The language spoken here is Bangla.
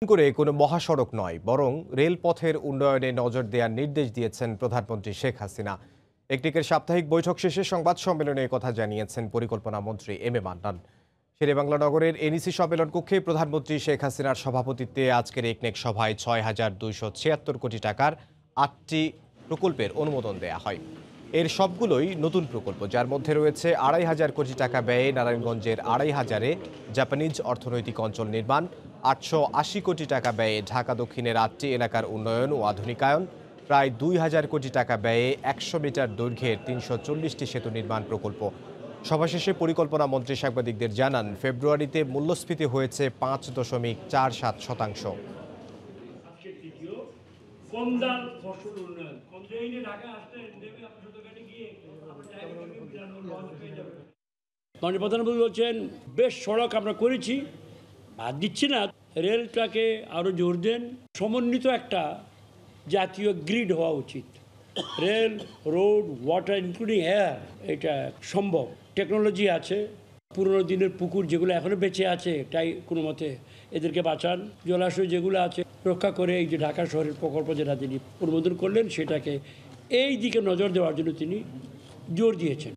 করে কোনো মহাসড়ক নয়, বরং রেলপথের উন্নয়নে নজর দেওয়ার নির্দেশ দিয়েছেন প্রধানমন্ত্রী শেখ হাসিনা। একটিকের সাপ্তাহিক বৈঠক শেষে সংবাদ সম্মেলনে কথা জানিয়েছেন পরিকল্পনা মন্ত্রী এম এ মান্নান। শেরেবাংলা নগরের এনইসি সম্মেলন কক্ষে প্রধানমন্ত্রী শেখ হাসিনার সভাপতিত্বে আজকের একনেক সভায় ৬,২৭৬ কোটি টাকার ৮টি প্রকল্পের অনুমোদন দেয়া হয়। এর সবগুলোই নতুন প্রকল্প, যার মধ্যে রয়েছে ২,৫০০ কোটি টাকা ব্যয়ে নারায়ণগঞ্জের ২,৫০০-এ জাপানিজ অর্থনৈতিক অঞ্চল নির্মাণ, ৮৮০ কোটি টাকা ব্যয়ে ঢাকা দক্ষিণের ৮টি এলাকার উন্নয়ন ও আধুনিকায়ন, প্রায় ২,০০০ কোটি টাকা ব্যয়ে ১০০ মিটার দৈর্ঘ্যের ৩৪০টি সেতু নির্মাণ প্রকল্প। সভা শেষে পরিকল্পনা মন্ত্রী সাংবাদিকদের জানান, ফেব্রুয়ারিতে মূল্যস্ফীতি হয়েছে ৫.৪৭%। মাননীয় প্রধানমন্ত্রী বলছেন বেশ সড়ক আমরা করেছি, বাদ দিচ্ছি না, রেলটাকে আরও জোর দেন। সমন্বিত একটা জাতীয় গ্রিড হওয়া উচিত। Rail, road, water including air, এটা সম্ভব। টেকনোলজি আছে। পুরনো দিনের পুকুর যেগুলো এখনও বেঁচে আছে, তাই কোনো মতে এদেরকে বাঁচান। জলাশয় যেগুলো আছে রক্ষা করে এই যে ঢাকা শহরের প্রকল্প যেটা তিনি অনুমোদন করলেন, সেটাকে এই দিকে নজর দেওয়ার জন্য তিনি জোর দিয়েছেন।